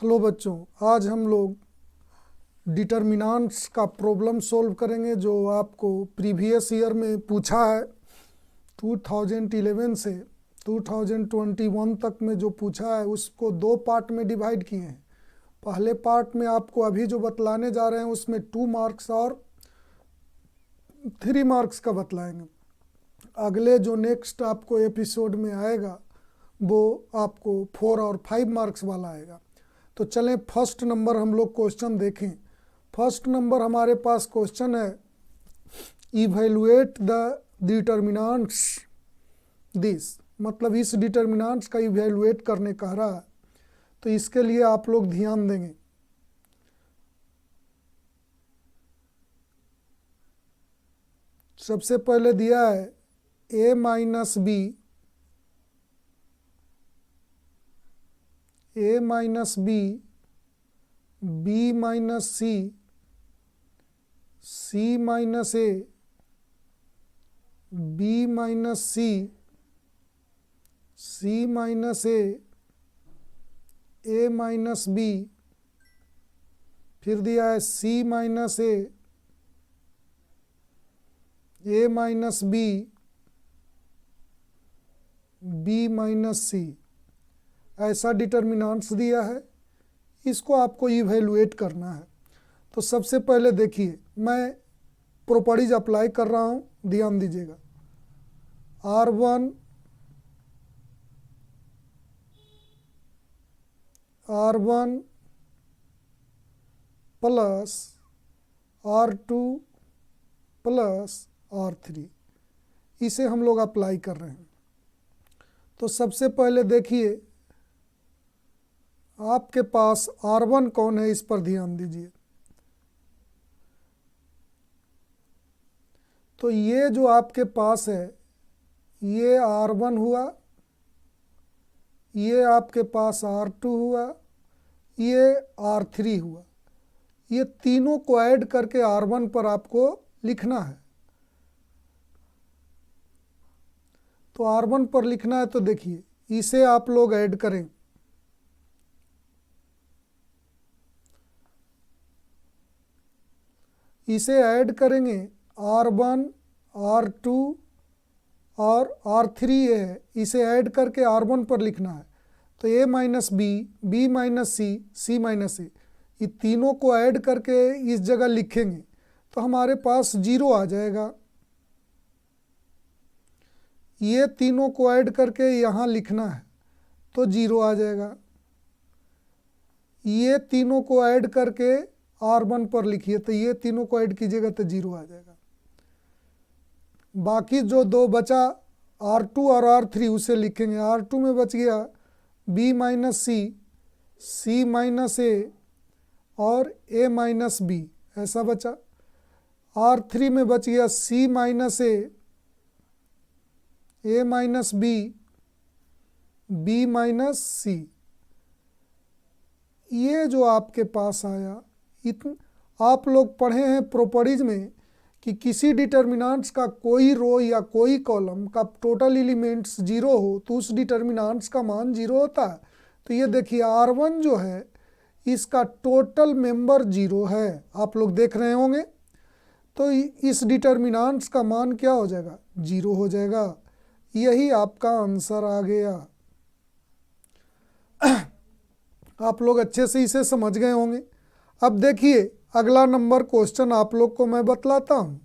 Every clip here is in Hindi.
हेलो बच्चों, आज हम लोग डिटर्मिनेंट्स का प्रॉब्लम सॉल्व करेंगे जो आपको प्रीवियस ईयर में पूछा है। 2011 से 2021 तक में जो पूछा है उसको दो पार्ट में डिवाइड किए हैं। पहले पार्ट में आपको अभी जो बतलाने जा रहे हैं उसमें 2 मार्क्स और 3 मार्क्स का बतलाएंगे। अगले जो नेक्स्ट आपको एपिसोड में आएगा वो आपको 4 और 5 मार्क्स वाला आएगा। तो चलें फर्स्ट नंबर हम लोग क्वेश्चन देखें। फर्स्ट नंबर हमारे पास क्वेश्चन है, इवेलुएट द डिटर्मिनेंट्स दिस, मतलब इस डिटर्मिनेंट्स का इवेलुएट करने कह रहा है। तो इसके लिए आप लोग ध्यान देंगे। सबसे पहले दिया है a minus B, a minus B, b minus C, c minus A, b minus C, c minus A minus B, फिर दिया है c minus A minus B, b minus C. ऐसा डिटर्मिनेंट्स दिया है, इसको आपको इवेलुएट करना है। तो सबसे पहले देखिए, मैं प्रॉपर्टीज अप्लाई कर रहा हूँ, ध्यान दीजिएगा। R1 plus R2 plus R3, इसे हम लोग अप्लाई कर रहे हैं। तो सबसे पहले देखिए आपके पास R1 कौन है, इस पर ध्यान दीजिए। तो ये जो आपके पास है ये R1 हुआ, ये आपके पास R2 हुआ, ये R3 हुआ। ये तीनों को ऐड करके R1 पर आपको लिखना है। तो R1 पर लिखना है तो देखिए इसे आप लोग ऐड करें। इसे ऐड करेंगे, R1, R2 और R3 ये है, इसे ऐड करके R1 पर लिखना है। तो a minus B, B minus C, C minus A, ये तीनों को ऐड करके इस जगह लिखेंगे तो हमारे पास 0 आ जाएगा। ये तीनों को ऐड करके यहाँ लिखना है तो 0 आ जाएगा। ये तीनों को ऐड करके R1 पर लिखिए, तो ये तीनों को ऐड कीजिएगा तो 0 आ जाएगा। बाकी जो दो बचा R2 और R3 उसे लिखेंगे। R2 में बच गया B minus C, C minus ए और A माइनस बी, ऐसा बचा। R3 में बच गया C minus A, A minus B, B minus C. ये जो आपके पास आया, आप लोग पढ़े हैं प्रॉपर्टीज में कि किसी डिटर्मिनेंट्स का कोई रो या कोई कॉलम का टोटल एलिमेंट्स 0 हो तो उस डिटर्मिनेंट्स का मान 0 होता है। तो ये देखिए R1 जो है इसका टोटल मेंबर 0 है, आप लोग देख रहे होंगे। तो इस डिटर्मिनेंट्स का मान क्या हो जाएगा, 0 हो जाएगा। यही आपका आंसर आ गया। आप लोग अच्छे से इसे समझ गए होंगे। अब देखिए अगला नंबर क्वेश्चन आप लोग को मैं बतलाता हूँ।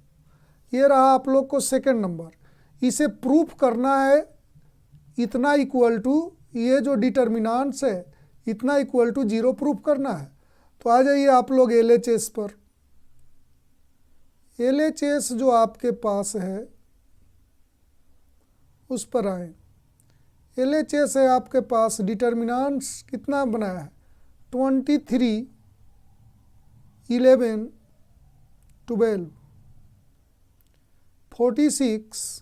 ये रहा आप लोग को सेकंड नंबर। इसे प्रूफ करना है, इतना इक्वल टू, ये जो डिटर्मिनेंट्स है इतना इक्वल टू 0 प्रूफ करना है। तो आ जाइए आप लोग LHS पर। LHS जो आपके पास है उस पर आए। LHS है आपके पास, डिटर्मिनेंट्स कितना बनाया है, 23, 11, 12, 46,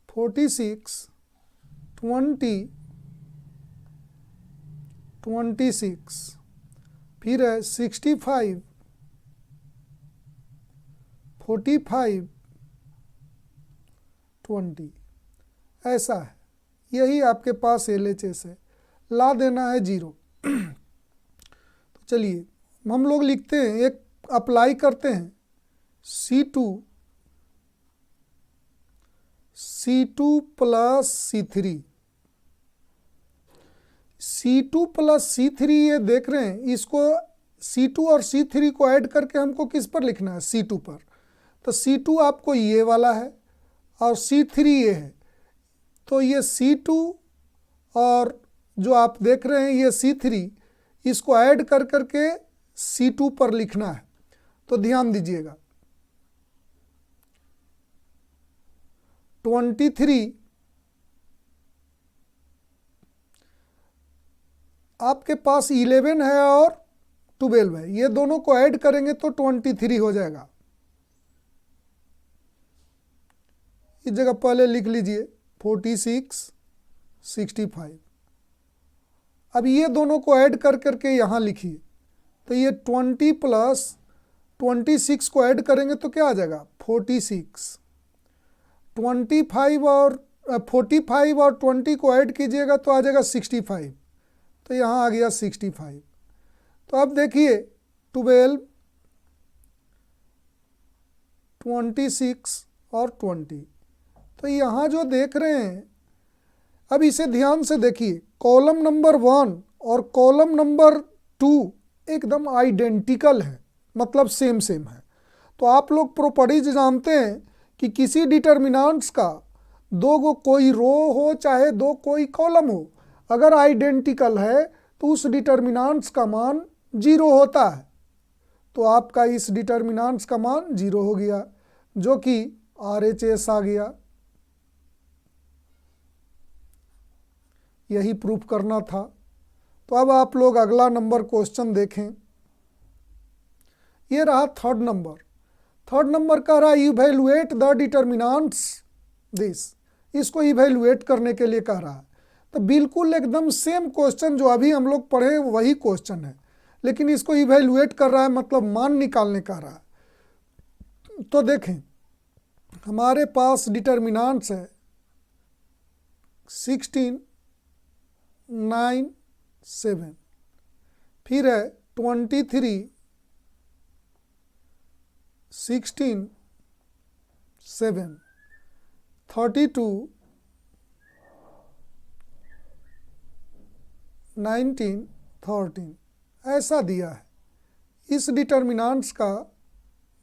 20, 26, फिर है 65, 45, 20। ऐसा है, यही आपके पास LHS है, ला देना है 0। तो चलिए हम लोग लिखते हैं, एक अप्लाई करते हैं C2 plus C3। C2 plus C3 ये देख रहे हैं, इसको C2 और C3 को ऐड करके हमको किस पर लिखना है, C2 पर। तो C2 आपको ये वाला है और C3 ये है, तो ये C2 और जो आप देख रहे हैं ये C3, इसको ऐड कर करके C2 पर लिखना है। तो ध्यान दीजिएगा, 23 आपके पास 11 है और 12 है, ये दोनों को ऐड करेंगे तो 23 हो जाएगा। इस जगह पहले लिख लीजिए 46, 65। अब ये दोनों को ऐड कर करके यहाँ लिखिए, तो ये 20 प्लस 26 को ऐड करेंगे तो क्या आ जाएगा 46। 45 और 20 को ऐड कीजिएगा तो आ जाएगा 65, तो यहाँ आ गया 65। तो अब देखिए 12, 26 और 20, तो यहाँ जो देख रहे हैं, अब इसे ध्यान से देखिए, कॉलम नंबर 1 और कॉलम नंबर 2 एकदम आइडेंटिकल है, मतलब सेम सेम है। तो आप लोग प्रॉपर्टीज जानते हैं कि किसी डिटर्मिनेंट्स का दो गो कोई रो हो चाहे दो कोई कॉलम हो, अगर आइडेंटिकल है तो उस डिटर्मिनेंट्स का मान 0 होता है। तो आपका इस डिटर्मिनेंट्स का मान 0 हो गया, जो कि RHS आ गया। यही प्रूफ करना था। तो अब आप लोग अगला नंबर क्वेश्चन देखें। ये रहा थर्ड नंबर। थर्ड नंबर कह रहा है इवैल्यूएट द डिटर्मिनेंट्स दिस, इसको इवैल्यूएट करने के लिए कह रहा है। तो बिल्कुल एकदम सेम क्वेश्चन जो अभी हम लोग पढ़े वही क्वेश्चन है, लेकिन इसको इवैल्यूएट कर रहा है, मतलब मान निकालने कह रहा है। तो देखें, हमारे पास डिटर्मिनेंट्स है 16, 9, 7, फिर है 23, 16, 7, 32, 19, 13 ऐसा दिया है। इस डिटर्मिनेंट्स का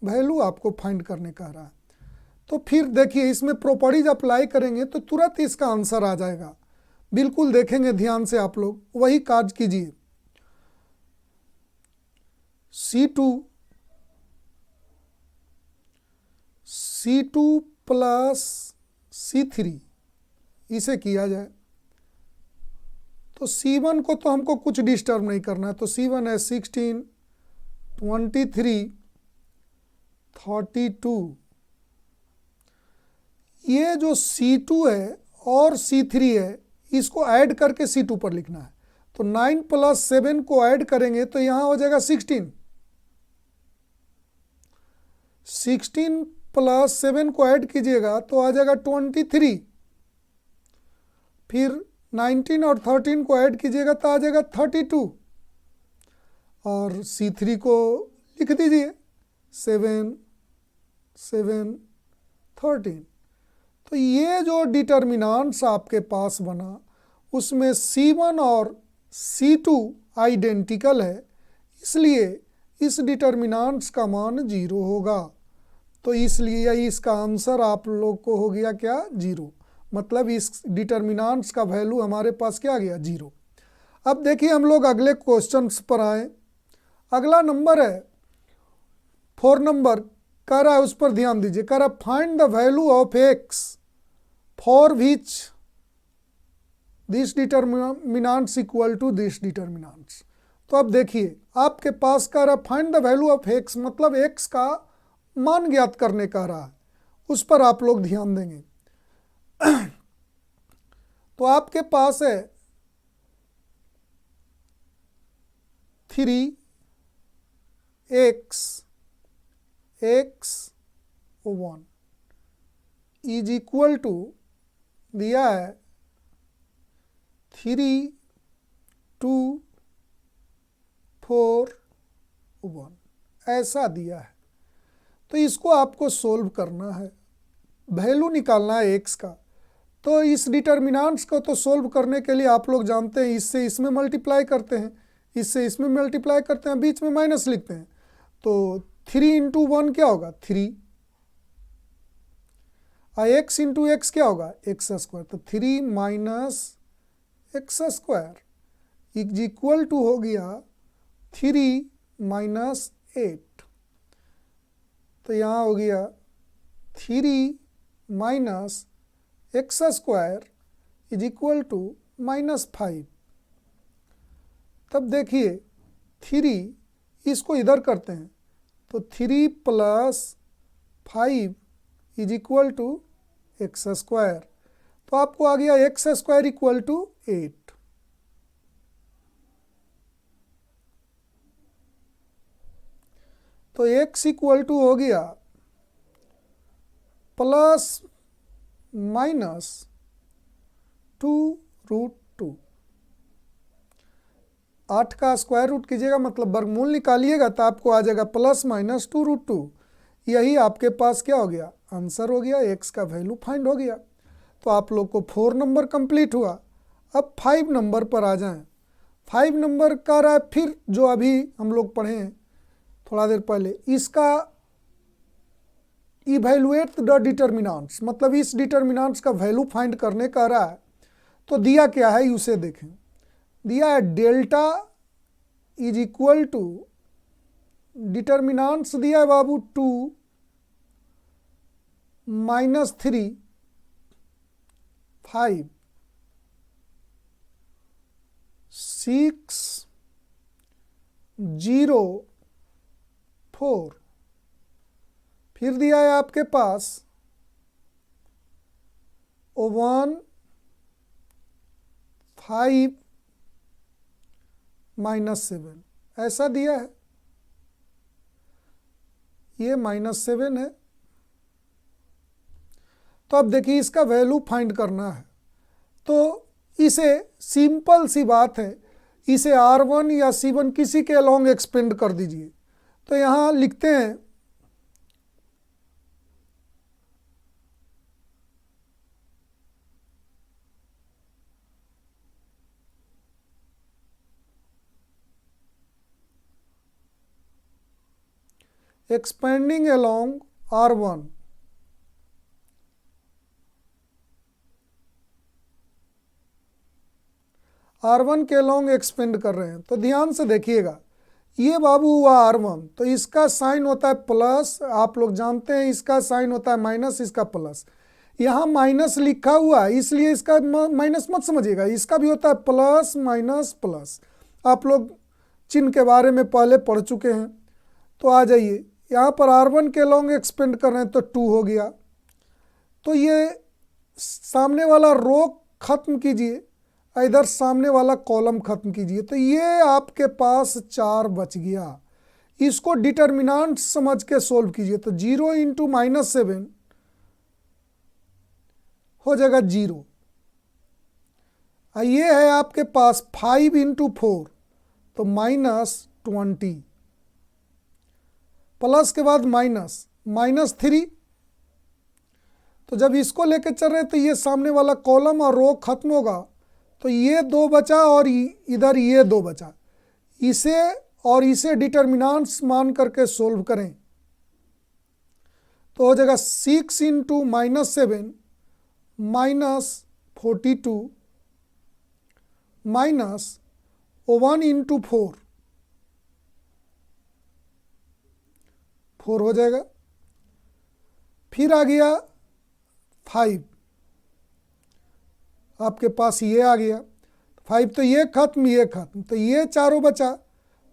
वैल्यू आपको फाइंड करने का रहा है। तो फिर देखिए, इसमें प्रॉपर्टीज अप्लाई करेंगे तो तुरंत इसका आंसर आ जाएगा। बिल्कुल देखेंगे ध्यान से, आप लोग वही काज कीजिए। C2 प्लस C3 इसे किया जाए तो C1 को तो हमको कुछ डिस्टर्ब नहीं करना है। तो C1 है 16, 23, 32। ये जो C2 है और C3 है, इसको ऐड करके C2 पर लिखना है। तो 9 प्लस 7 को ऐड करेंगे तो यहाँ हो जाएगा 16। 16 प्लस 7 को ऐड कीजिएगा तो आ जाएगा 23। फिर 19 और 13 को ऐड कीजिएगा तो आ जाएगा 32। और C3 को लिख दीजिए 7, 7, 13। तो ये जो डिटर्मिनेंट्स आपके पास बना, उसमें C1 और C2 आइडेंटिकल है, इसलिए इस डिटर्मिनेंट्स का मान 0 होगा। तो इसलिए इसका आंसर आप लोग को हो गया क्या, 0। मतलब इस डिटर्मिनेंट्स का वैल्यू हमारे पास क्या आ गया, 0। अब देखिए हम लोग अगले क्वेश्चंस पर आए। अगला नंबर है 4 नंबर, कह रहा है, उस पर ध्यान दीजिए। कह रहा है find the value of x for which this determinants equal to this determinants. तो अब देखिए आपके पास कह रहा है find the value of x, मतलब x का मान ज्ञात करने कह रहा है, उस पर आप लोग ध्यान देंगे। तो आपके पास है 3x x 1 is equal to दिया है 3, 2, 4, 1, ऐसा दिया है। तो इसको आपको सोल्व करना है, वैल्यू निकालना है एक्स का। तो इस डिटर्मिनेंट्स को तो सोल्व करने के लिए आप लोग जानते हैं, इससे इसमें मल्टीप्लाई करते हैं, इससे इसमें मल्टीप्लाई करते हैं, बीच में माइनस लिखते हैं। तो 3 इंटू 1 क्या होगा 3, और एक्स इंटू एक्स क्या होगा एक्स स्क्वायर। तो 3 minus X square is equal to हो गया 3 माइनस 8। तो यहाँ हो गया 3 minus X square is equal to -5। तब देखिए 3 इसको इधर करते हैं, तो 3 plus 5 is equal to X square. तो आपको आ गया एक्स स्क्वायर इक्वल टू 8। तो x इक्वल टू हो गया प्लस माइनस 2√2। 8 का स्क्वायर रूट कीजिएगा मतलब वर्गमूल निकालिएगा तो आपको आ जाएगा प्लस माइनस 2√2। यही आपके पास क्या हो गया आंसर हो गया, x का वैल्यू फाइंड हो गया। तो आप लोग को 4 नंबर कंप्लीट हुआ। अब 5 नंबर पर आ जाएं। 5 नंबर का रहा है फिर जो अभी हम लोग पढ़े हैं थोड़ा देर पहले, इसका इवैल्यूएट द डिटर्मिनेंट्स, मतलब इस डिटर्मिनेंट्स का वैल्यू फाइंड करने का रहा है। तो दिया क्या है उसे देखें। दिया है delta is equal to, determinants दिया है बाबू 2 -3 5 6 0 4। फिर दिया है आपके पास 1 5 -7, ऐसा दिया है। ये -7 है। तो अब देखिए इसका वैल्यू फाइंड करना है। तो इसे सिंपल सी बात है, इसे R1 या C1 किसी के अलोंग एक्सपेंड कर दीजिए। तो यहाँ लिखते हैं expanding along R1, R1 के अलोंग एक्सपेंड कर रहे हैं। तो ध्यान से देखिएगा, ये बाबू हुआ R1, तो इसका साइन होता है प्लस, आप लोग जानते हैं इसका साइन होता है माइनस, इसका प्लस। यहाँ माइनस लिखा हुआ है इसलिए इसका माइनस मत समझिएगा, इसका भी होता है प्लस माइनस प्लस। आप लोग चिन्ह के बारे में पहले पढ़ चुके हैं। तो आ जाइए यहाँ पर R1 के लॉन्ग एक्सपेंड कर रहे हैं तो 2 हो गया। तो ये सामने वाला रो खत्म कीजिए, इधर सामने वाला कॉलम खत्म कीजिए, तो ये आपके पास 4 बच गया। इसको डिटर्मिनेंट समझ के सोल्व कीजिए। तो 0 इंटू -7 हो जाएगा 0। ये है आपके पास 5 इंटू 4 तो -20, प्लस के बाद -3। तो जब इसको लेके चल रहे तो ये सामने वाला कॉलम और रो खत्म होगा, तो ये 2 बचा और इधर ये 2 बचा। इसे और इसे डिटर्मिनेंट्स मान करके सोल्व करें तो हो जाएगा 6 इंटू -7 -42 -1 इंटू 4 हो जाएगा। फिर आ गया 5, आपके पास ये आ गया 5, तो ये खत्म ये खत्म, तो ये चारों बचा।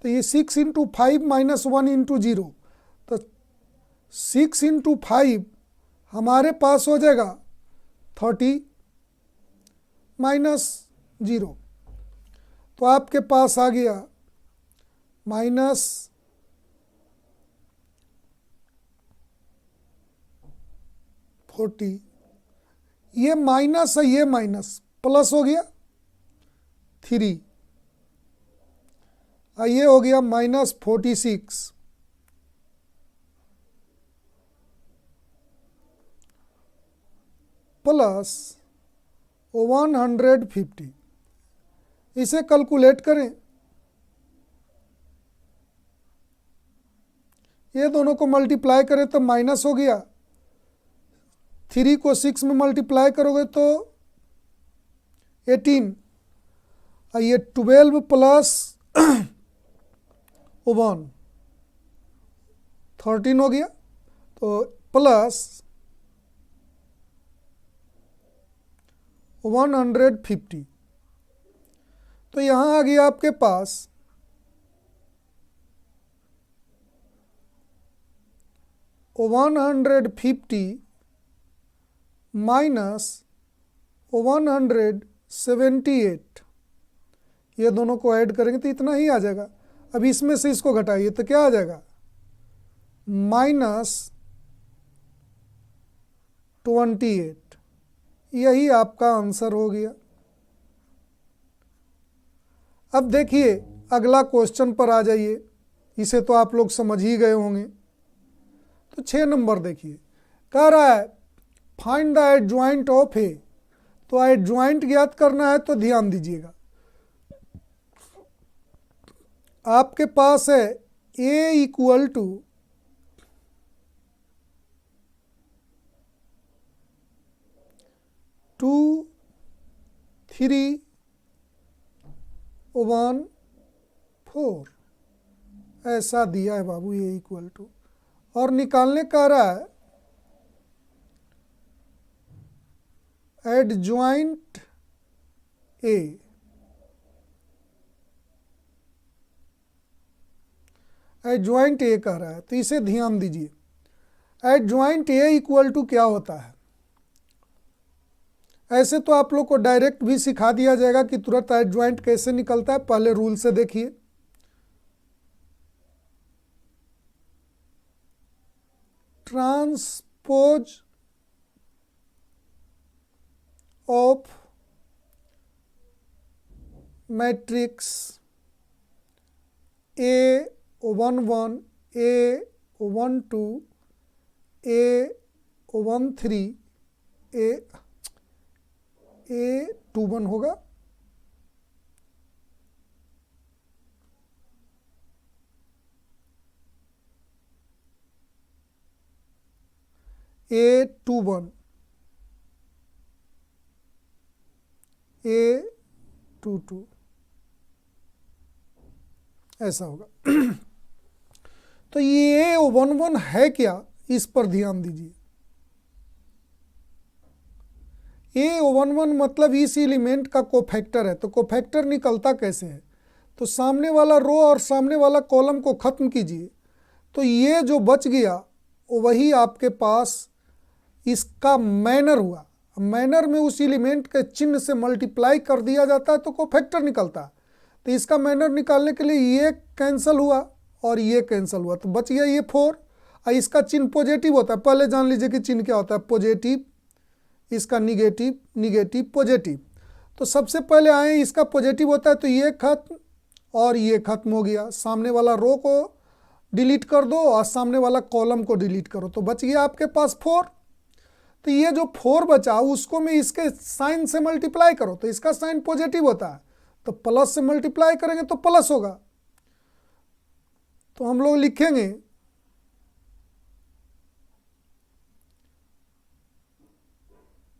तो ये 6 इंटू 5 -1 इंटू 0, तो 6 इंटू 5 हमारे पास हो जाएगा 30 -0। तो आपके पास आ गया -40। ये माइनस है, ये माइनस, प्लस हो गया 3, और ये हो गया -46, प्लस 150। इसे कैलकुलेट करें, ये दोनों को मल्टीप्लाई करें तो माइनस हो गया, 3 को 6 में मल्टीप्लाई करोगे तो 18, और ये 12 प्लस 1 13 हो गया, तो प्लस 150। तो यहाँ आ गया आपके पास 150 माइनस 178, ये दोनों को ऐड करेंगे तो इतना ही आ जाएगा। अब इसमें से इसको घटाइए तो क्या आ जाएगा, -28। यही आपका आंसर हो गया। अब देखिए अगला क्वेश्चन पर आ जाइए, इसे तो आप लोग समझ ही गए होंगे। तो 6 नंबर देखिए, कह रहा है फाइंड द एडजॉइंट ऑफ ए। तो एडजॉइंट ज्ञात करना है तो ध्यान दीजिएगा, आपके पास है ए इक्वल टू 2 3 1 4, ऐसा दिया है बाबू, ए इक्वल टू, और निकालने का रहा है एडजॉइंट ए। एडजॉइंट ए कह रहा है, तो इसे ध्यान दीजिए। एडजॉइंट ए इक्वल टू क्या होता है, ऐसे तो आप लोग को डायरेक्ट भी सिखा दिया जाएगा कि तुरंत एडजॉइंट कैसे निकलता है। पहले रूल से देखिए, transpose of matrix A11 A12 A13 A21 होगा, A21 A22, ऐसा होगा। तो ये A11 है क्या, इस पर ध्यान दीजिए। A11 मतलब इस एलिमेंट का कोफैक्टर है। तो कोफैक्टर निकलता कैसे है, तो सामने वाला रो और सामने वाला कॉलम को खत्म कीजिए, तो ये जो बच गया वही आपके पास इसका मैनर हुआ। मैनर में उस एलिमेंट के चिन्ह से मल्टीप्लाई कर दिया जाता है तो कोफैक्टर निकलता है। तो इसका मैनर निकालने के लिए ये कैंसिल हुआ और ये कैंसिल हुआ, तो बच गया ये 4। और इसका चिन्ह पॉजिटिव होता है, पहले जान लीजिए कि चिन्ह क्या होता है, पॉजिटिव, इसका निगेटिव, निगेटिव, पॉजिटिव। तो सबसे पहले आए इसका पॉजिटिव होता है, तो ये खत्म और ये खत्म हो गया। सामने वाला रो को डिलीट कर दो और सामने वाला कॉलम को डिलीट करो, तो बच गया आपके पास 4। तो ये जो 4 बचा उसको में इसके साइन से मल्टीप्लाई करो, तो इसका साइन पॉजिटिव होता है, तो प्लस से मल्टीप्लाई करेंगे तो प्लस होगा। तो हम लोग लिखेंगे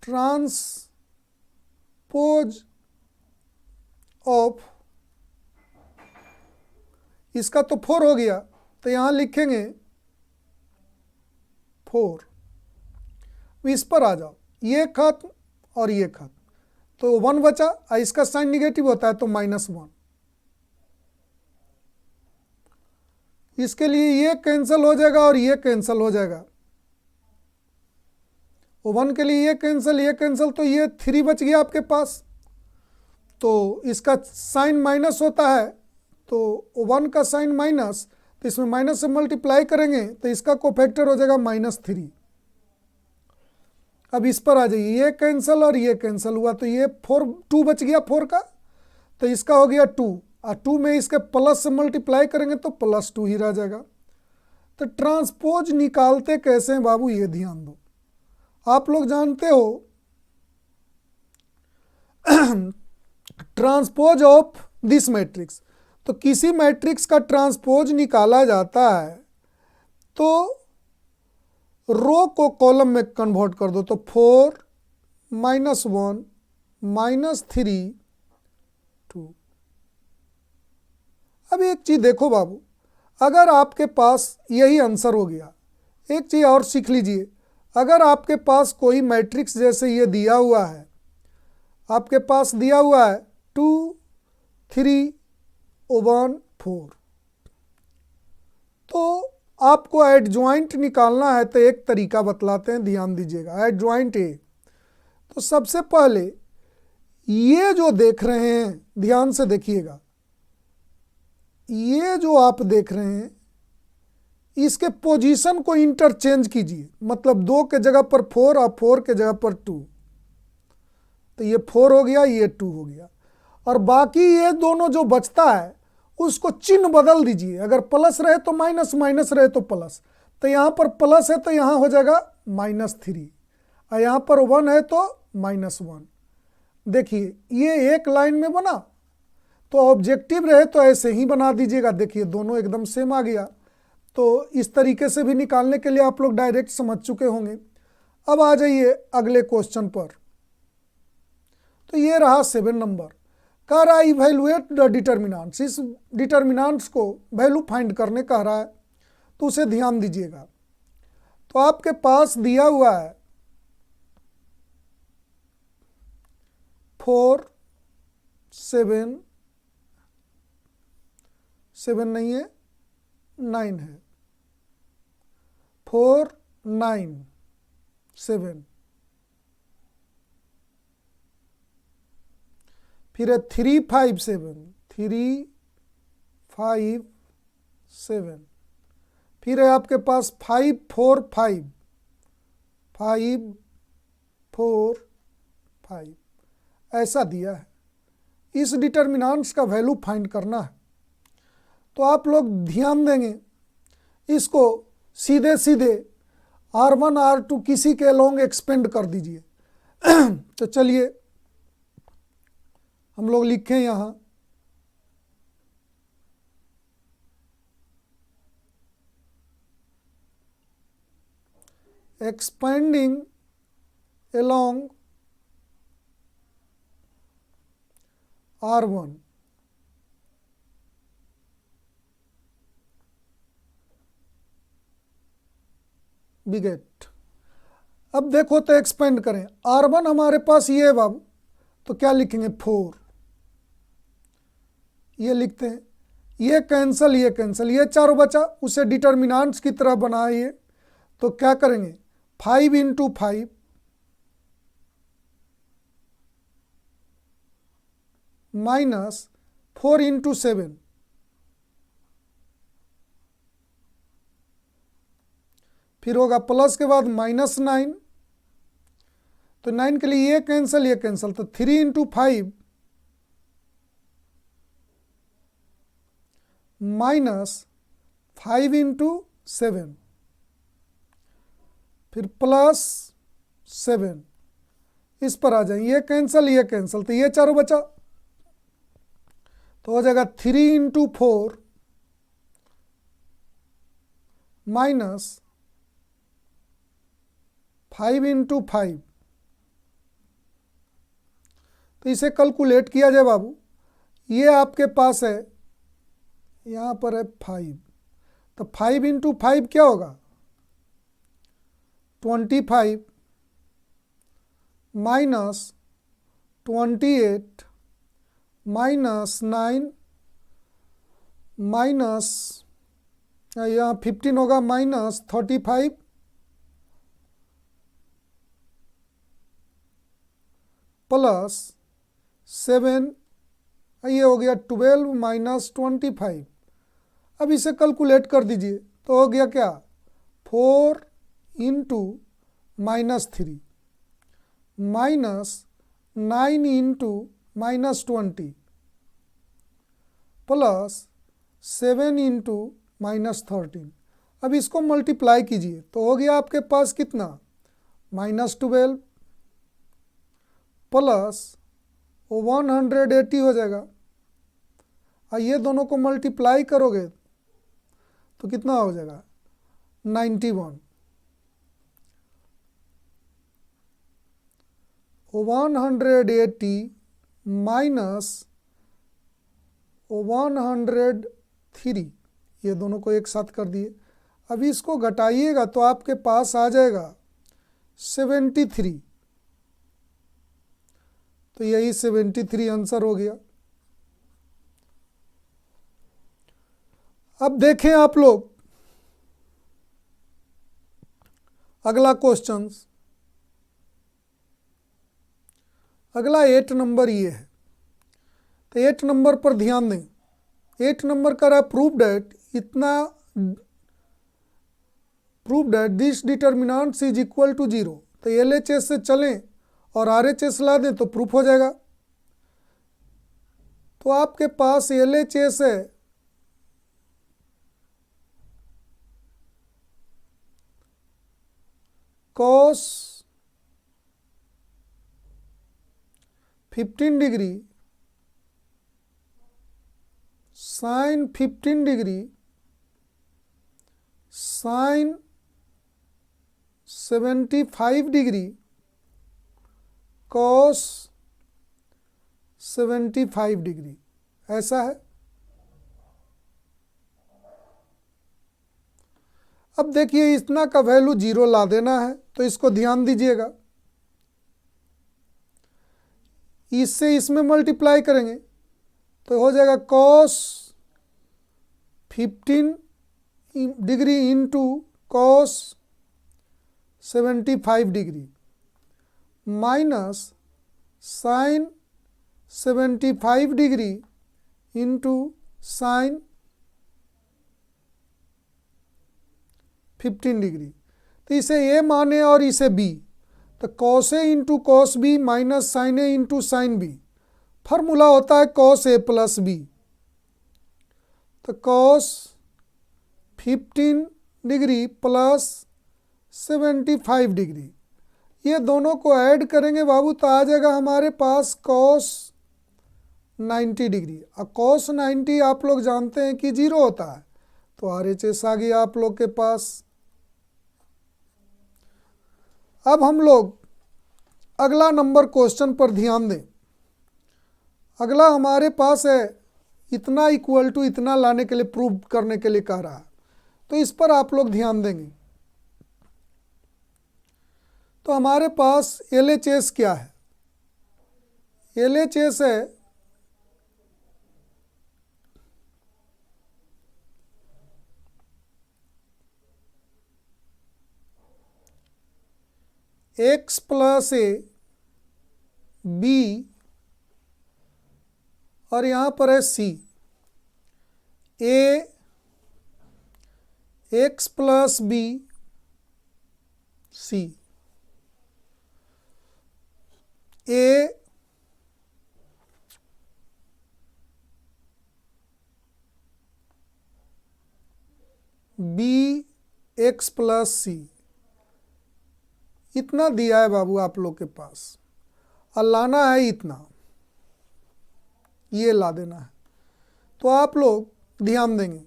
ट्रांसपोज ऑफ, इसका तो 4 हो गया, तो यहां लिखेंगे 4। इस पर आ जाओ, ये खत्म और ये खत्म, तो 1 बचा, और इसका साइन निगेटिव होता है तो -1। इसके लिए ये कैंसिल हो जाएगा और ये कैंसिल हो जाएगा। 1 के लिए ये कैंसिल, तो ये 3 बच गया आपके पास। तो इसका साइन माइनस होता है, तो 1 का साइन माइनस, तो इसमें माइनस से मल्टीप्लाई करेंगे तो इसका कोफैक्टर हो जाएगा -3। अब इस पर आ जाइए, ये कैंसिल और ये कैंसिल हुआ, तो ये 2 बच गया 4 का, तो इसका हो गया 2, और 2 में इसके प्लस से मल्टीप्लाई करेंगे तो +2 ही रह जाएगा। तो ट्रांसपोज निकालते कैसे हैं बाबू, ये ध्यान दो। आप लोग जानते हो ट्रांसपोज ऑफ दिस मैट्रिक्स, तो किसी मैट्रिक्स का ट्रांसपोज निकाला जाता है तो रो को कॉलम में कन्वर्ट कर दो, तो 4 -1 -3 2। अब एक चीज देखो बाबू, अगर आपके पास यही आंसर हो गया, एक चीज और सीख लीजिए, अगर आपके पास कोई मैट्रिक्स जैसे ये दिया हुआ है, आपके पास दिया हुआ है 2 3 1 4, तो आपको एडजॉइंट निकालना है तो एक तरीका बतलाते हैं, ध्यान दीजिएगा। एडजॉइंट ए, तो सबसे पहले ये जो देख रहे हैं ध्यान से देखिएगा, ये जो आप देख रहे हैं इसके पोजीशन को इंटरचेंज कीजिए, मतलब 2 के जगह पर 4 और 4 के जगह पर 2, तो ये 4 हो गया, ये 2 हो गया, और बाकी ये दोनों जो बचता है उसको चिन्ह बदल दीजिए, अगर प्लस रहे तो माइनस, माइनस रहे तो प्लस, तो यहाँ पर प्लस है तो यहाँ हो जाएगा -3, और यहाँ पर 1 है तो -1। देखिए ये एक लाइन में बना, तो ऑब्जेक्टिव रहे तो ऐसे ही बना दीजिएगा, देखिए दोनों एकदम सेम आ गया। तो इस तरीके से भी निकालने के लिए आप लोग डायरेक्ट समझ चुके होंगे। अब आ जाइए अगले क्वेश्चन पर, तो ये रहा 7 नंबर, कह रहा है इवैल्यूएट द डिटर्मिनेंट्स, इस डिटर्मिनेंट्स को वैल्यू फाइंड करने कह रहा है, तो उसे ध्यान दीजिएगा। तो आपके पास दिया हुआ है 4 7 7 नहीं है 9 है, 4 9 7, फिर है 3 5 7 3 5 7, फिर है आपके पास 5 4 5 5 4 5, ऐसा दिया है। इस डिटर्मिनेंट्स का वैल्यू फाइंड करना है, तो आप लोग ध्यान देंगे, इसको सीधे सीधे R1 R2 किसी के अलोंग एक्सपेंड कर दीजिए। तो चलिए हम लोग लिखें यहाँ एक्सपेंडिंग अलोंग R1, बिगेट। अब देखो तो एक्सपेंड करें, R1 हमारे पास ये है बाबू, तो क्या लिखेंगे 4, ये लिखते हैं, ये कैंसल, ये कैंसल, ये चारों बचा, उसे डिटर्मिनेंट्स की तरह बनाइए, तो क्या करेंगे 5 × 5 -4 × 7, फिर होगा प्लस के बाद -9, तो 9 के लिए ये कैंसल, ये कैंसल, तो 3 × 5 -5 × 7, फिर +7, इस पर आ जाए, ये कैंसल, ये कैंसल, तो ये चारों बचा, तो हो जाएगा 3 × 4 -5 × 5, तो इसे कैलकुलेट किया जाए बाबू, ये आपके पास है, यहाँ पर है 5, तो 5 × 5 क्या होगा 25 -28 -9 माइनस यहाँ 15 होगा -35 +7, ये हो गया 12 -25। अब इसे कैलकुलेट कर दीजिए, तो हो गया क्या 4 × -3, -9 इंटू -20 प्लस 7 इंटू -13। अब इसको मल्टीप्लाई कीजिए तो हो गया आपके पास कितना, -12 प्लस 180 हो जाएगा। और ये दोनों को मल्टीप्लाई करोगे तो कितना हो जाएगा, 91। 180 माइनस 103, ये दोनों को एक साथ कर दिए। अब इसको घटाइएगा तो आपके पास आ जाएगा 73। तो यही 73 आंसर हो गया। अब देखें आप लोग अगला क्वेश्चन। अगला 8 नंबर ये है। तो 8 नंबर पर ध्यान दें। 8 नंबर का prove that this determinants is equal to 0। तो LHS से चलें और RHS ला दें तो प्रूफ हो जाएगा। तो आपके पास LHS है cos 15 degree sin 15 degree sin 75 degree cos 75 degree, ऐसा है। अब देखिए इतना का वैल्यू 0 ला देना है, तो इसको ध्यान दीजिएगा। इससे इसमें मल्टीप्लाई करेंगे तो हो जाएगा cos 15 degree into cos 75 degree minus sin 75 degree into sin 15 degree. तो इसे A माने और इसे B, तो cos A into cos B minus sin A into sin B। Formula होता है cos A प्लस B। तो cos 15 डिग्री प्लस 75 डिग्री, ये दोनों को ऐड करेंगे बाबू तो आ जाएगा हमारे पास cos 90 डिग्री। अब cos 90 आप लोग जानते हैं कि 0 होता है, तो RHS आ गया आप लोग के पास। अब हम लोग अगला नंबर क्वेश्चन पर ध्यान दें। अगला हमारे पास है इतना इक्वल टू इतना लाने के लिए प्रूव करने के लिए कह रहा है, तो इस पर आप लोग ध्यान देंगे। तो हमारे पास LHS क्या है, LHS है x प्लस A B और यहाँ पर है C। A x plus B C, A B x plus C, इतना दिया है बाबू आप लोग के पास, और लाना है इतना, ये ला देना है। तो आप लोग ध्यान देंगे।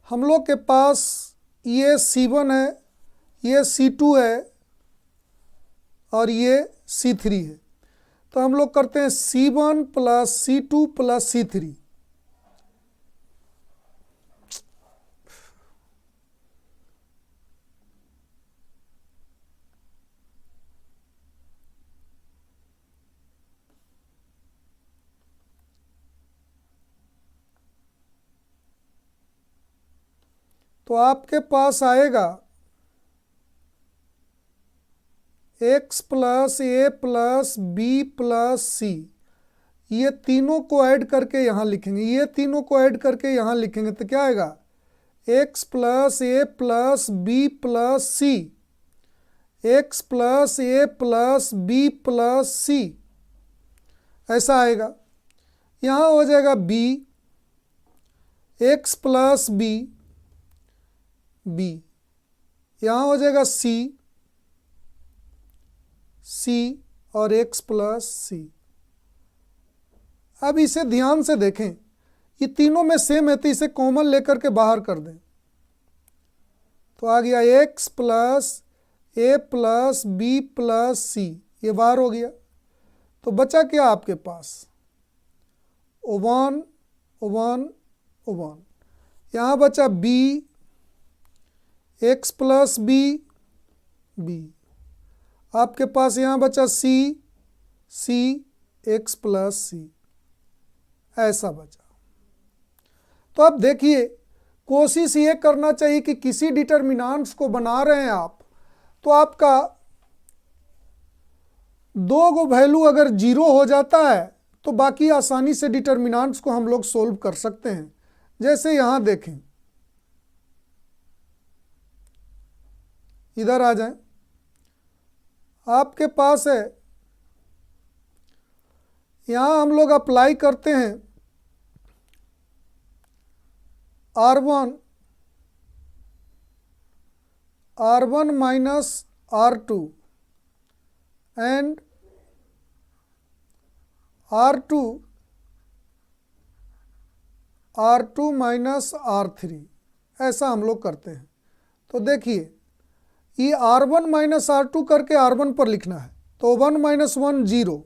हम लोग के पास ये C1 है, ये C2 है और ये C3 है। तो हम लोग करते हैं C1 plus C2 plus C3। तो आपके पास आएगा x plus A plus B plus C, ये तीनों को ऐड करके यहाँ लिखेंगे, ये तीनों को ऐड करके यहाँ लिखेंगे तो क्या आएगा, x plus A plus B plus C, X plus A plus B plus C, ऐसा आएगा। यहाँ हो जाएगा b, एक्स प्लस बी, बी, यहाँ हो जाएगा c, c और x प्लस सी। अब इसे ध्यान से देखें, ये तीनों में सेम है तो इसे कॉमन लेकर के बाहर कर दें तो आ गया x plus A plus B plus सी, ये बाहर हो गया। तो बचा क्या आपके पास, O1 O1 O1, यहाँ बचा b, x plus B, B, आपके पास यहाँ बचा c, c x plus C, ऐसा बचा। तो अब देखिए, कोशिश ये करना चाहिए कि किसी डिटर्मिनेंट्स को बना रहे हैं आप तो आपका दो गो वैल्यू अगर जीरो हो जाता है तो बाकी आसानी से डिटर्मिनेंट्स को हम लोग सोल्व कर सकते हैं। जैसे यहाँ देखें, इधर आ जाएं, आपके पास है, यहाँ हम लोग अप्लाई करते हैं R1 minus R2 and R2 minus R3, ऐसा हम लोग करते हैं। तो देखिए, ये R1 माइनस R2 करके R1 पर लिखना है तो 1 माइनस 1 0,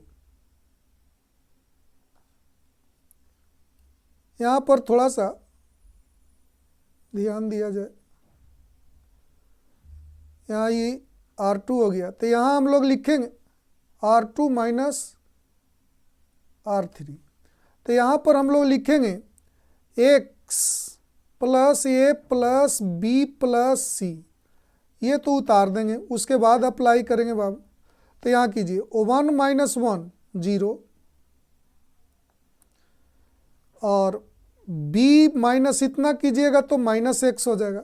यहाँ पर थोड़ा सा ध्यान दिया जाए, यहाँ ये R2 हो गया तो यहाँ हम लोग लिखेंगे R2 माइनस R3, तो यहाँ पर हम लोग लिखेंगे x plus A plus B plus सी, ये तो उतार देंगे, उसके बाद अप्लाई करेंगे बाबू। तो यहाँ कीजिए O1 माइनस 1 0 और b माइनस इतना कीजिएगा तो माइनस x हो जाएगा,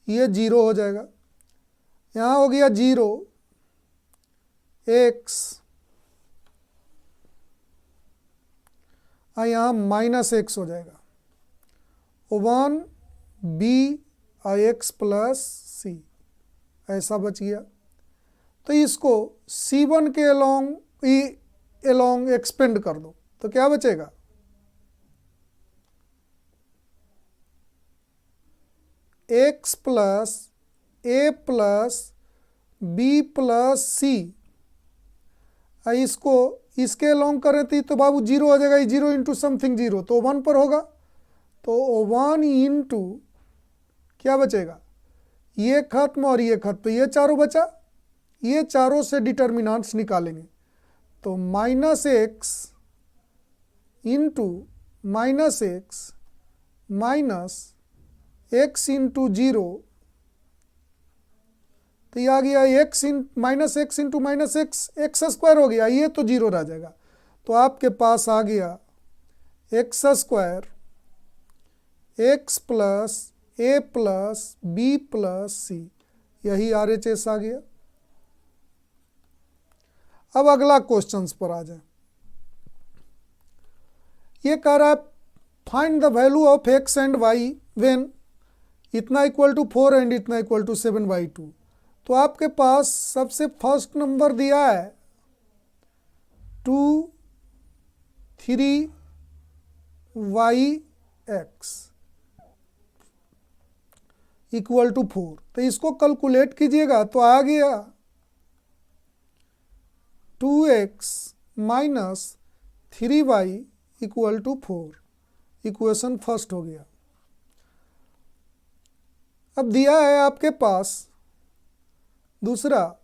ये 0 हो जाएगा। यहाँ हो गया 0 x, यहाँ माइनस x हो जाएगा, 1 b और x प्लस सी, ऐसा बच गया। तो इसको C1 के अलोंग एक्सपेंड कर दो तो क्या बचेगा, x plus A plus B plus सी, इसको इसके अलोंग करें तो बाबू 0 हो जाएगा, 0 इंटू समथिंग 0 तो 1 पर होगा, तो 1 इंटू क्या बचेगा, ये खत्म और ये खत्म, तो ये चारों बचा, ये चारों से डिटर्मिनेंट्स निकालेंगे तो minus x into minus x minus x into 0, तो ये आ गया minus x into minus x, x square हो गया, ये तो 0 रह जाएगा। तो आपके पास आ गया x square x plus A plus B plus सी, यही RHS आ गया। अब अगला क्वेश्चंस पर आ जाए, ये कह रहा है find the value of X and Y when इतना इक्वल टू 4 एंड इतना इक्वल टू 7/2। तो आपके पास सबसे फर्स्ट नंबर दिया है 2 3yx इक्वल टू 4, तो इसको कैलकुलेट कीजिएगा तो आ गया 2x minus 3y equal to 4, equation first हो गया। अब दिया है आपके पास दूसरा,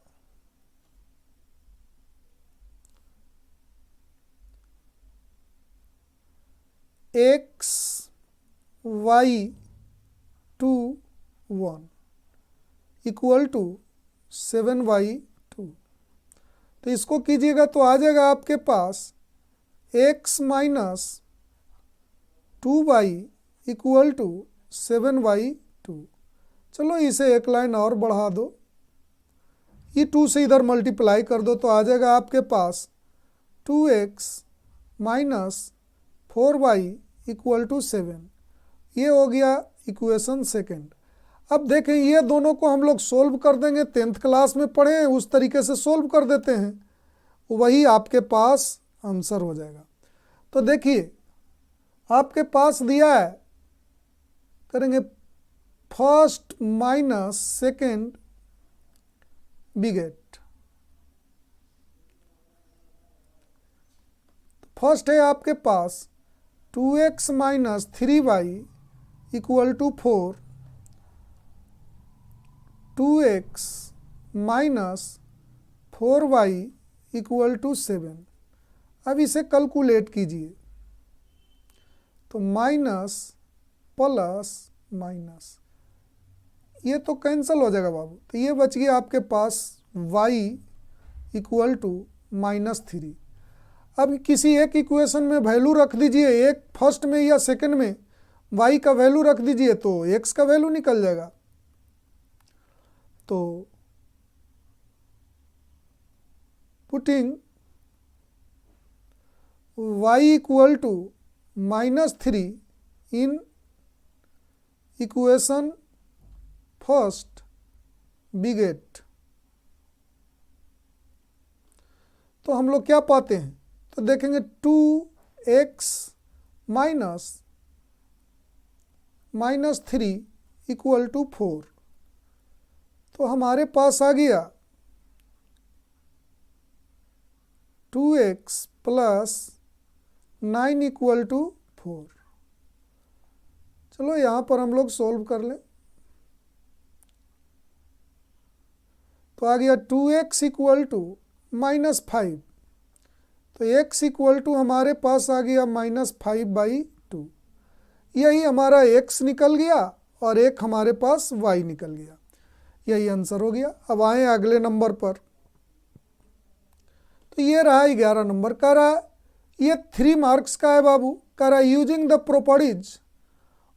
x y 2 1 equal to 7y2, तो इसको कीजिएगा तो आ जाएगा आपके पास x minus 2y equal to 7y2। चलो इसे एक लाइन और बढ़ा दो, ये 2 से इधर मल्टीप्लाई कर दो तो आ जाएगा आपके पास 2x minus 4y equal to 7। ये हो गया इक्वेशन सेकेंड। अब देखें ये दोनों को हम लोग सोल्व कर देंगे, 10th क्लास में पढ़े हैं उस तरीके से सोल्व कर देते हैं, वही आपके पास आंसर हो जाएगा। तो देखिए आपके पास दिया है, करेंगे फर्स्ट माइनस सेकेंड बिगेट। फर्स्ट है आपके पास 2x minus 3y equal to 4, 2x minus 4y equal to 7। अब इसे कैलकुलेट कीजिए तो माइनस प्लस माइनस ये तो कैंसिल हो जाएगा बाबू, तो ये बच गया आपके पास y इक्वल टू -3। अब किसी एक इक्वेशन में वैल्यू रख दीजिए, एक फर्स्ट में या सेकंड में y का वैल्यू रख दीजिए तो x का वैल्यू निकल जाएगा। तो putting y equal to -3 in equation first we get, तो हम लोग क्या पाते हैं, तो देखेंगे 2x माइनस 3 इक्वल टू 4। तो हमारे पास आ गया 2x प्लस 9 इक्वल टू 4। चलो यहाँ पर हम लोग सोल्व कर लें तो आ गया 2x इक्वल टू -5, तो x इक्वल टू हमारे पास आ गया -5/2। यही हमारा x निकल गया और एक हमारे पास y निकल गया, यही आंसर हो गया। अब आए अगले नंबर पर, तो ये रहा 11 नंबर। कह रहा है ये 3 मार्क्स का है बाबू, कह रहा है using the properties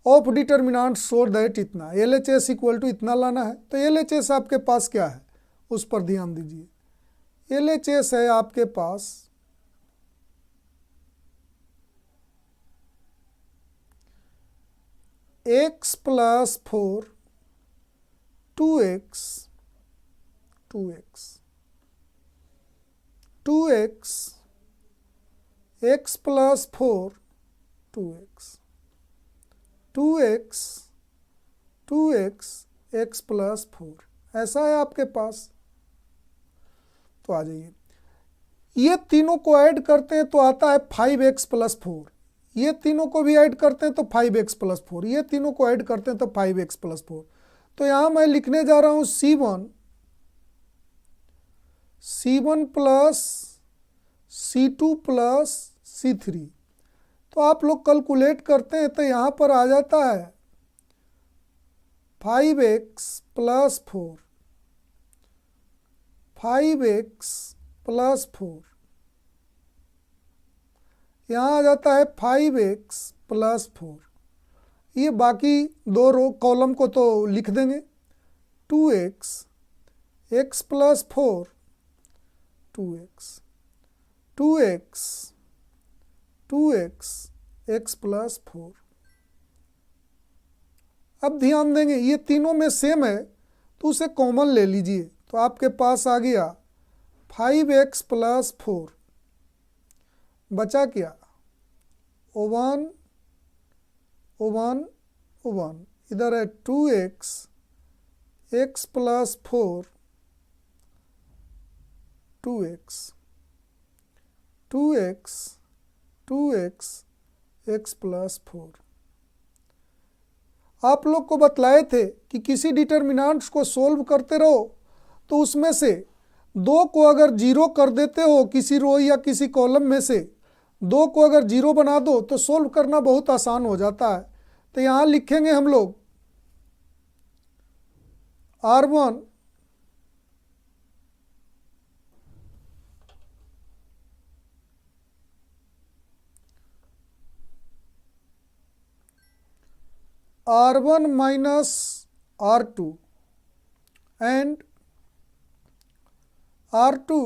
of determinant show that इतना LHS इक्वल टू इतना लाना है। तो LHS आपके पास क्या है उस पर ध्यान दीजिए। LHS है आपके पास x plus 4 2x x plus 4 2x x plus 4, ऐसा है आपके पास। तो आ जाइए, ये तीनों को ऐड करते हैं तो आता है 5x प्लस 4, ये तीनों को भी ऐड करते हैं तो 5x प्लस 4, ये तीनों को ऐड करते हैं तो 5x प्लस 4। तो यहाँ मैं लिखने जा रहा हूँ C1 plus C2 plus C3। तो आप लोग कैलकुलेट करते हैं तो यहाँ पर आ जाता है 5x प्लस 4, 5x प्लस 4, यहाँ आ जाता है 5x प्लस 4। ये बाकी दो रो कॉलम को तो लिख देंगे 2x x plus 4 2x x plus 4। अब ध्यान देंगे ये तीनों में सेम है तो उसे कॉमन ले लीजिए, तो आपके पास आ गया 5x प्लस 4, बचा क्या 1 इधर है 2x x plus 4 2x x plus 4। आप लोग को बतलाए थे कि किसी डिटर्मिनेंट्स को सोल्व करते रहो तो उसमें से दो को अगर जीरो कर देते हो, किसी रो या किसी कॉलम में से दो को अगर जीरो बना दो तो सोल्व करना बहुत आसान हो जाता है। तो यहाँ लिखेंगे हम लोग R1 R1 minus R2 and R2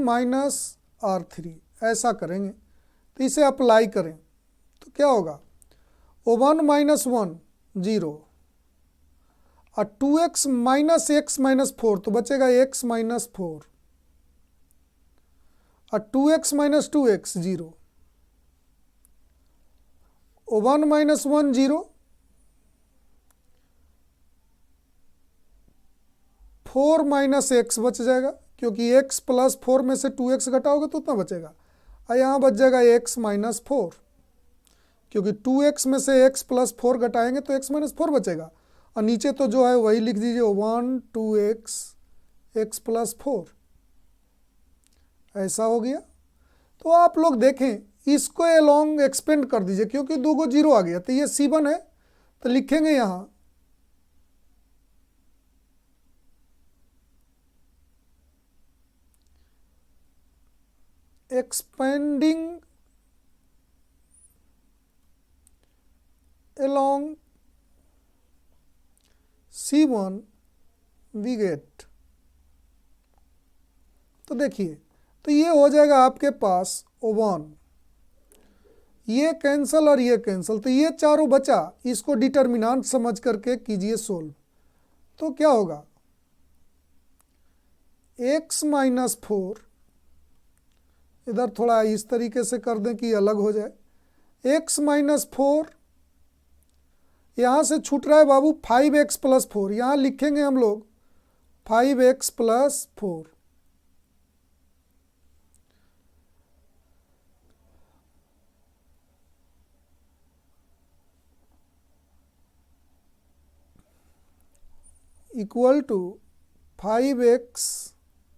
minus R3 ऐसा करेंगे। तो इसे अप्लाई करें तो क्या होगा, 1 minus 1 0 और 2x minus x minus 4 तो बचेगा x minus 4 और 2x minus 2x 0, 1 minus 1 0, 4 minus x बच जाएगा क्योंकि x प्लस 4 में से 2x घटाओगे तो उतना बचेगा, और यहाँ बच जाएगा x minus 4 क्योंकि 2x में से x प्लस 4 घटाएंगे तो x minus 4 बचेगा, और नीचे तो जो है वही लिख दीजिए 1 2x x प्लस 4 ऐसा हो गया। तो आप लोग देखें इसको एलोंग एक्सपेंड कर दीजिए क्योंकि 2 को 0 आ गया तो ये C1 है, तो लिखेंगे यहाँ expanding along C1 we get। तो देखिए तो ये हो जाएगा आपके पास 1, ये कैंसल और ये कैंसल, तो ये चारों बचा, इसको डिटर्मिनेंट समझ करके कीजिए सोल्व। तो क्या होगा, x minus 4, इधर थोड़ा इस तरीके से कर दें कि अलग हो जाए, x minus 4, यहाँ से छूट रहा है बाबू 5x प्लस 4, यहाँ लिखेंगे हम लोग 5x plus 4 equal to 5x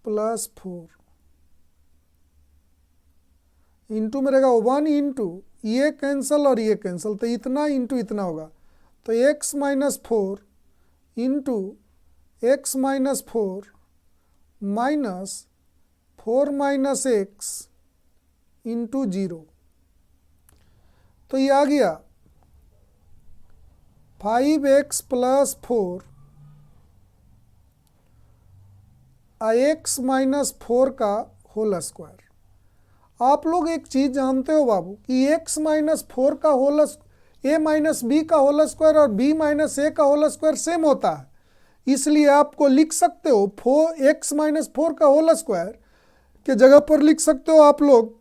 plus 4 into में रहेगा 1 इंटू ये कैंसल और ये कैंसल, तो इतना इंटू इतना होगा, तो x minus 4 into x minus 4 minus 4 minus x into 0, तो ये आ गया 5x प्लस 4 x माइनस 4 का होल स्क्वायर। आप लोग एक चीज़ जानते हो बाबू कि x माइनस 4 का होल a माइनस बी का होल स्क्वायर और b माइनस ए का होल स्क्वायर सेम होता है, इसलिए आपको लिख सकते हो x माइनस 4 का होल स्क्वायर के जगह पर लिख सकते हो आप लोग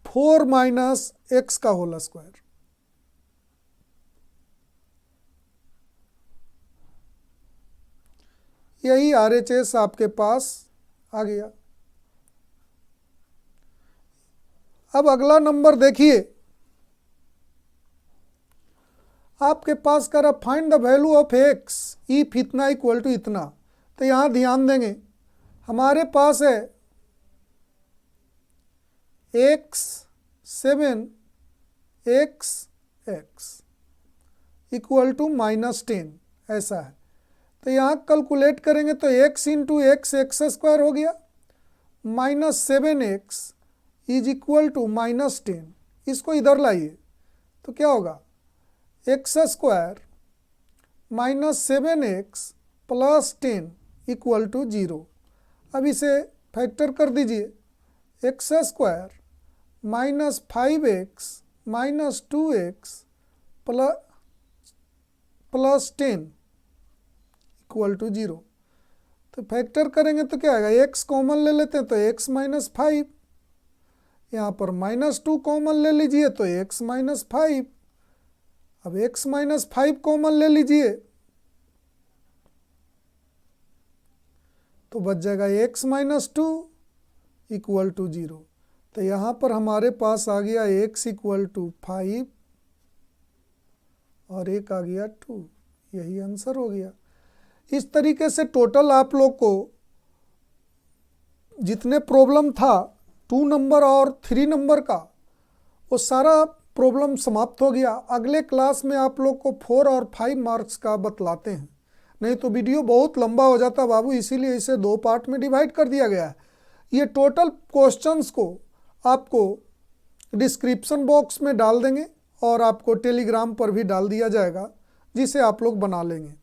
4 माइनस एक्स का होल स्क्वायर। यही RHS आपके पास आ गया। अब अगला नंबर देखिए, आपके पास कर रहा find the value of x if इतना इक्वल टू इतना, तो यहाँ ध्यान देंगे हमारे पास है x 7 x इक्वल टू -10 ऐसा है, तो यहाँ कैलकुलेट करेंगे तो x into x x square हो गया, -7x इज इक्वल टू -10, इसको इधर लाइए तो क्या होगा X square -7x plus 10 equal to 0। अब इसे फैक्टर कर दीजिए, X square -5x minus 2x plus 10 equal to 0, तो फैक्टर करेंगे तो क्या आएगा, x कॉमन ले लेते हैं तो x माइनस 5, यहाँ पर -2 कॉमन ले लीजिए तो x माइनस 5, अब x माइनस 5 कॉमन ले लीजिए तो बच जाएगा x माइनस 2 इक्वल टू 0, तो यहाँ पर हमारे पास आ गया x इक्वल टू 5 और एक आ गया 2, यही आंसर हो गया। इस तरीके से टोटल आप लोग को जितने प्रॉब्लम था 2 नंबर और 3 नंबर का वो सारा प्रॉब्लम समाप्त हो गया। अगले क्लास में आप लोग को 4 और 5 मार्क्स का बतलाते हैं, नहीं तो वीडियो बहुत लंबा हो जाता बाबू, इसीलिए इसे 2 पार्ट में डिवाइड कर दिया गया है। ये टोटल क्वेश्चंस को आपको डिस्क्रिप्शन बॉक्स में डाल देंगे और आपको टेलीग्राम पर भी डाल दिया जाएगा, जिसे आप लोग बना लेंगे।